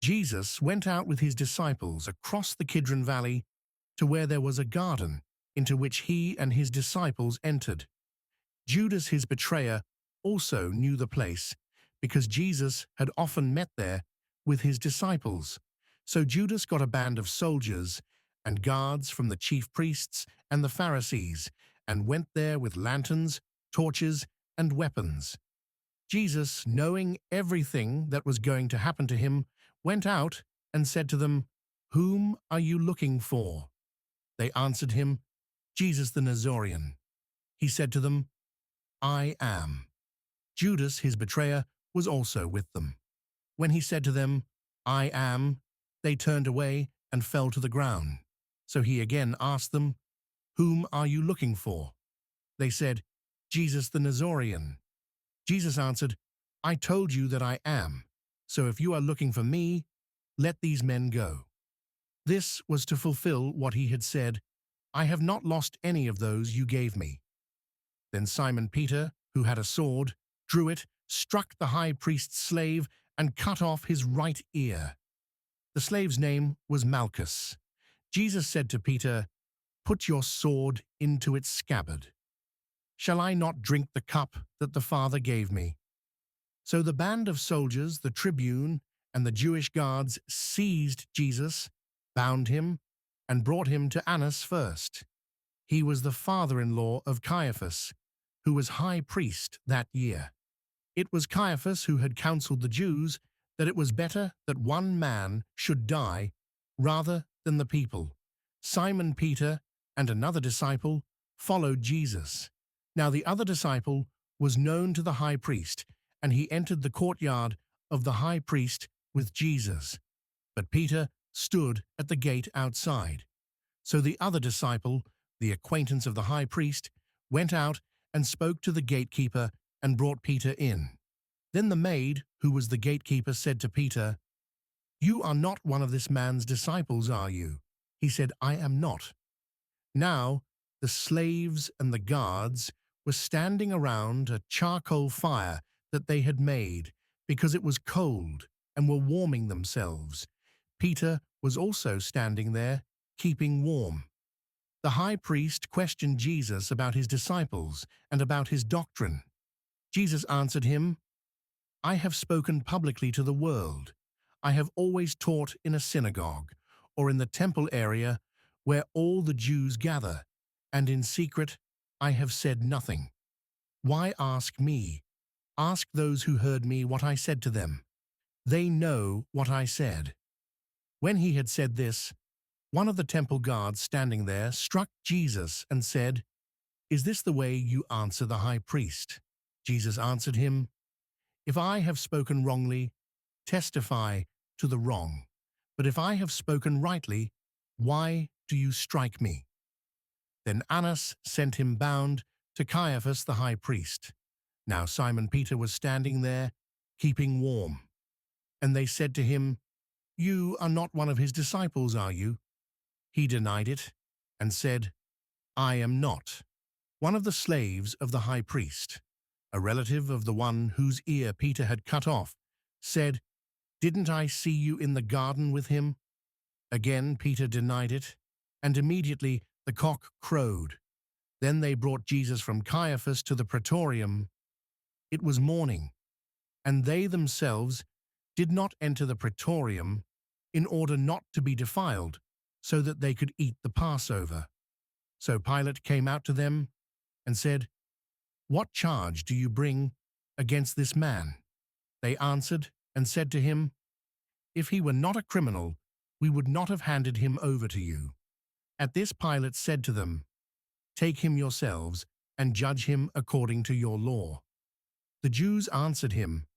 Jesus went out with his disciples across the Kidron Valley to where there was a garden, into which he and his disciples entered. Judas, his betrayer, also knew the place, because Jesus had often met there with his disciples. So Judas got a band of soldiers and guards from the chief priests and the Pharisees, and went there with lanterns, torches, and weapons. Jesus, knowing everything that was going to happen to him, went out and said to them, "Whom are you looking for?" They answered him, "Jesus the Nazorean." He said to them, "I am." Judas, his betrayer, was also with them. When he said to them, "I am," they turned away and fell to the ground. So he again asked them, "Whom are you looking for?" They said, "Jesus the Nazorean." Jesus answered, "I told you that I am. So if you are looking for me, let these men go." This was to fulfill what he had said, "I have not lost any of those you gave me." Then Simon Peter, who had a sword, drew it, struck the high priest's slave, and cut off his right ear. The slave's name was Malchus. Jesus said to Peter, "Put your sword into its scabbard. Shall I not drink the cup that the Father gave me?" So the band of soldiers, the tribune, and the Jewish guards seized Jesus, bound him, and brought him to Annas first. He was the father-in-law of Caiaphas, who was high priest that year. It was Caiaphas who had counseled the Jews that it was better that one man should die rather than the people. Simon Peter and another disciple followed Jesus. Now the other disciple was known to the high priest, and he entered the courtyard of the high priest with Jesus. But Peter stood at the gate outside. So the other disciple, the acquaintance of the high priest, went out and spoke to the gatekeeper and brought Peter in. Then the maid, who was the gatekeeper, said to Peter, "You are not one of this man's disciples, are you?" He said, "I am not." Now the slaves and the guards were standing around a charcoal fire that they had made, because it was cold, and were warming themselves. Peter was also standing there, keeping warm. The high priest questioned Jesus about his disciples and about his doctrine. Jesus answered him, "I have spoken publicly to the world. I have always taught in a synagogue, or in the temple area where all the Jews gather, and in secret I have said nothing. Why ask me? Ask those who heard me what I said to them. They know what I said." When he had said this, one of the temple guards standing there struck Jesus and said, "Is this the way you answer the high priest?" Jesus answered him, "If I have spoken wrongly, testify to the wrong. But if I have spoken rightly, why do you strike me?" Then Annas sent him bound to Caiaphas the high priest. Now Simon Peter was standing there, keeping warm. And they said to him, "You are not one of his disciples, are you?" He denied it and said, "I am not." One of the slaves of the high priest, a relative of the one whose ear Peter had cut off, said, "Didn't I see you in the garden with him?" Again Peter denied it, and immediately the cock crowed. Then they brought Jesus from Caiaphas to the praetorium. It was morning, and they themselves did not enter the praetorium in order not to be defiled, so that they could eat the Passover. So Pilate came out to them and said, "What charge do you bring against this man?" They answered and said to him, "If he were not a criminal, we would not have handed him over to you." At this Pilate said to them, "Take him yourselves and judge him according to your law." The Jews answered him,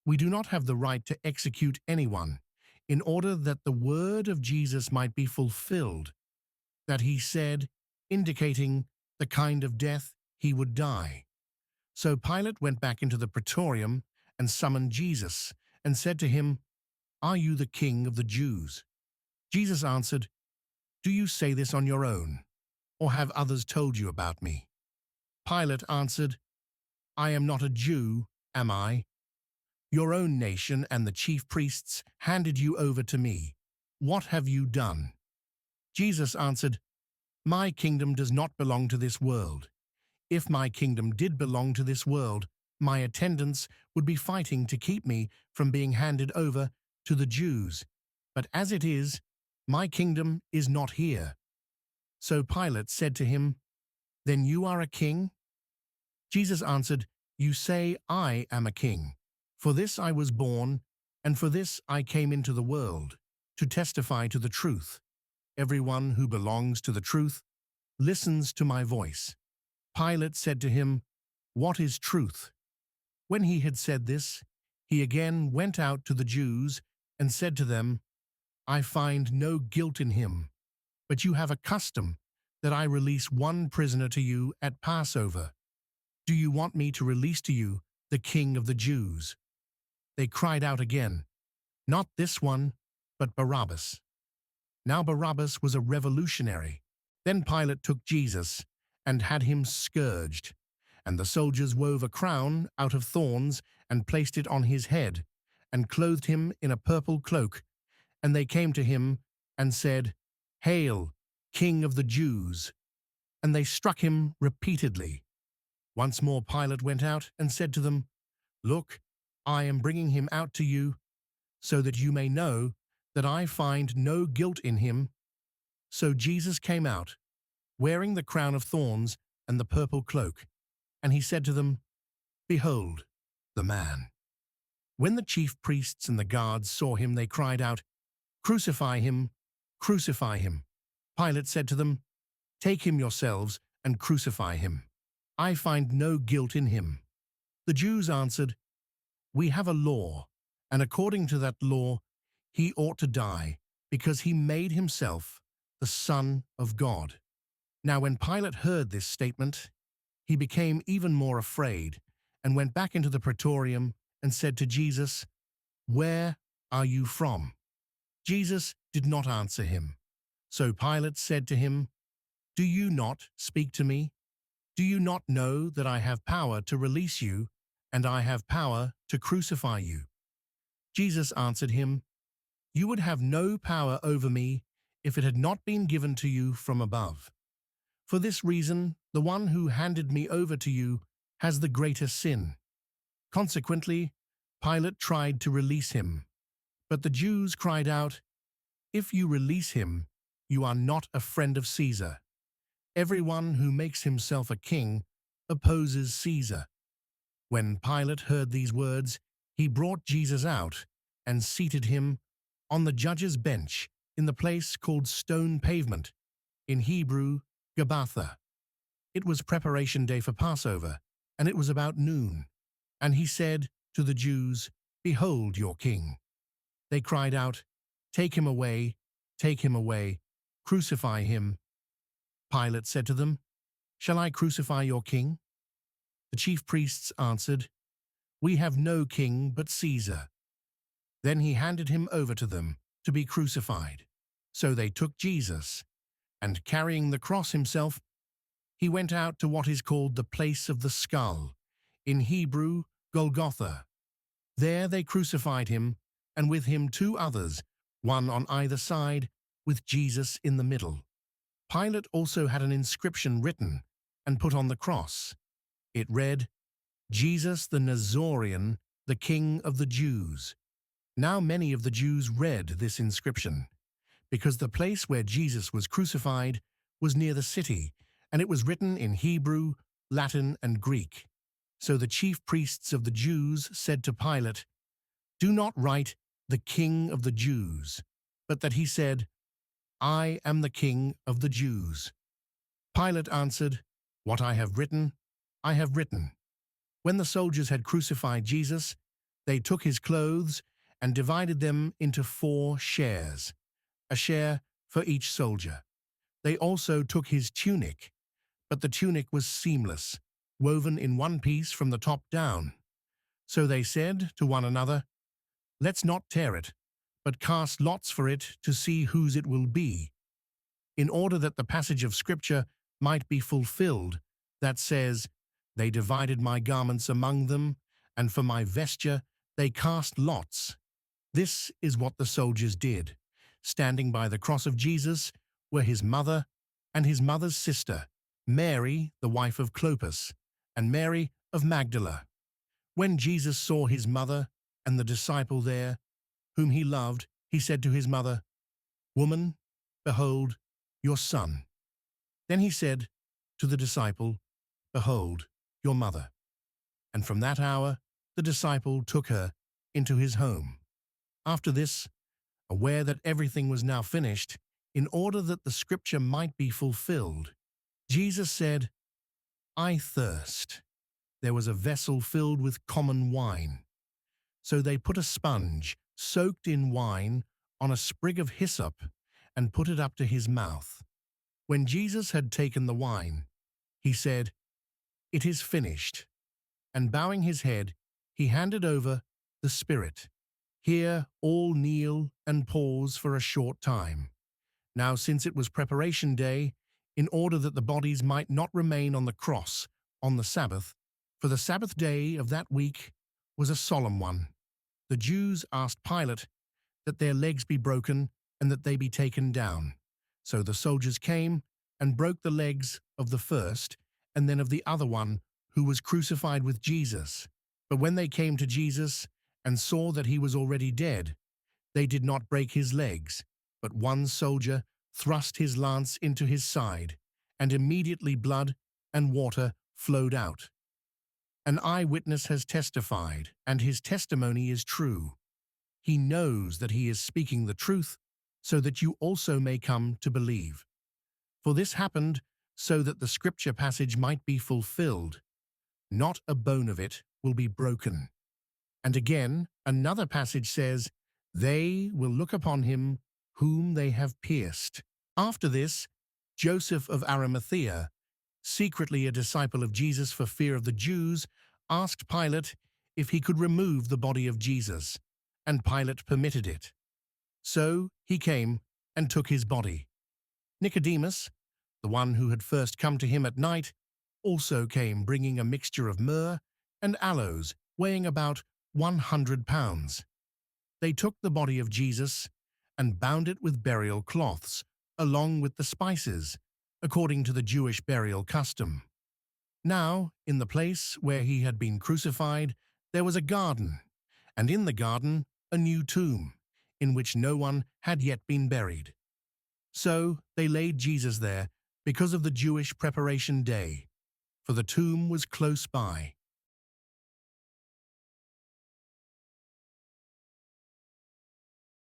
"We do not have the right to execute anyone, in order that the word of Jesus might be fulfilled, that he said, indicating the kind of death he would die." So Pilate went back into the praetorium and summoned Jesus, and said to him, "Are you the king of the Jews?" Jesus answered, "Do you say this on your own, or have others told you about me?" Pilate answered, "I am not a Jew, am I? Your own nation and the chief priests handed you over to me. What have you done?" Jesus answered, "My kingdom does not belong to this world. If my kingdom did belong to this world, my attendants would be fighting to keep me from being handed over to the Jews. But as it is, my kingdom is not here." So Pilate said to him, "Then you are a king?" Jesus answered, "You say I am a king. For this I was born, and for this I came into the world, to testify to the truth. Everyone who belongs to the truth listens to my voice." Pilate said to him, "What is truth?" When he had said this, he again went out to the Jews and said to them, "I find no guilt in him, but you have a custom that I release one prisoner to you at Passover. Do you want me to release to you the King of the Jews?" They cried out again, "Not this one, but Barabbas." Now Barabbas was a revolutionary. Then Pilate took Jesus and had him scourged, and the soldiers wove a crown out of thorns and placed it on his head, and clothed him in a purple cloak. And they came to him and said, "Hail, King of the Jews!" And they struck him repeatedly. Once more Pilate went out and said to them, "Look, I am bringing him out to you, so that you may know that I find no guilt in him." So Jesus came out, wearing the crown of thorns and the purple cloak, and he said to them, "Behold, the man." When the chief priests and the guards saw him, they cried out, "Crucify him! Crucify him!" Pilate said to them, "Take him yourselves and crucify him. I find no guilt in him." The Jews answered, "We have a law, and according to that law, he ought to die, because he made himself the Son of God." Now when Pilate heard this statement, he became even more afraid, and went back into the praetorium and said to Jesus, "Where are you from?" Jesus did not answer him. So Pilate said to him, "Do you not speak to me? Do you not know that I have power to release you, and I have power to crucify you?" Jesus answered him, "You would have no power over me if it had not been given to you from above. For this reason, the one who handed me over to you has the greater sin." Consequently, Pilate tried to release him. But the Jews cried out, "If you release him, you are not a friend of Caesar. Everyone who makes himself a king opposes Caesar." When Pilate heard these words, he brought Jesus out and seated him on the judge's bench in the place called Stone Pavement, in Hebrew, Gabbatha. It was preparation day for Passover, and it was about noon. And he said to the Jews, "Behold your king." They cried out, take him away, crucify him." Pilate said to them, "Shall I crucify your king?" The chief priests answered, "We have no king but Caesar." Then he handed him over to them to be crucified. So they took Jesus, and carrying the cross himself, he went out to what is called the place of the skull, in Hebrew, Golgotha. There they crucified him, and with him two others, one on either side, with Jesus in the middle. Pilate also had an inscription written and put on the cross. It read, "Jesus the Nazorean, the King of the Jews." Now many of the Jews read this inscription, because the place where Jesus was crucified was near the city, and it was written in Hebrew, Latin, and Greek. So the chief priests of the Jews said to Pilate, "Do not write, 'The King of the Jews,' but that he said, 'I am the King of the Jews.'" Pilate answered, "What I have written, I have written." When the soldiers had crucified Jesus, they took his clothes and divided them into 4 shares, a share for each soldier. They also took his tunic, but the tunic was seamless, woven in one piece from the top down. So they said to one another, "Let's not tear it, but cast lots for it to see whose it will be," in order that the passage of Scripture might be fulfilled that says, "They divided my garments among them, and for my vesture They cast lots. This is what the soldiers did. Standing by the cross of Jesus were his mother and his mother's sister, Mary, the wife of Clopas, and Mary of Magdala. When Jesus saw his mother and the disciple there, whom he loved, he said to his mother, "Woman, behold, your son." Then he said to the disciple, "Behold, your mother." And from that hour the disciple took her into his home. After this, aware that everything was now finished, in order that the scripture might be fulfilled, Jesus said, "I thirst." There was a vessel filled with common wine. So they put a sponge soaked in wine on a sprig of hyssop and put it up to his mouth. When Jesus had taken the wine, he said, "It is finished." And bowing his head, he handed over the Spirit. Here all kneel and pause for a short time. Now since it was preparation day, in order that the bodies might not remain on the cross on the Sabbath, for the Sabbath day of that week was a solemn one, the Jews asked Pilate that their legs be broken and that they be taken down. So the soldiers came and broke the legs of the first and then of the other one who was crucified with Jesus. But when they came to Jesus and saw that he was already dead, they did not break his legs, but one soldier thrust his lance into his side, and immediately blood and water flowed out. An eyewitness has testified, and his testimony is true. He knows that he is speaking the truth, so that you also may come to believe. For this happened so that the scripture passage might be fulfilled. Not a bone of it will be broken. And again, another passage says, "They will look upon him whom they have pierced." After this, Joseph of Arimathea, secretly a disciple of Jesus for fear of the Jews, asked Pilate if he could remove the body of Jesus, and Pilate permitted it. So he came and took his body. Nicodemus, the one who had first come to him at night, also came bringing a mixture of myrrh and aloes weighing about 100 pounds. They took the body of Jesus and bound it with burial cloths, along with the spices, according to the Jewish burial custom. Now, in the place where he had been crucified, there was a garden, and in the garden a new tomb, in which no one had yet been buried. So they laid Jesus there because of the Jewish preparation day, for the tomb was close by.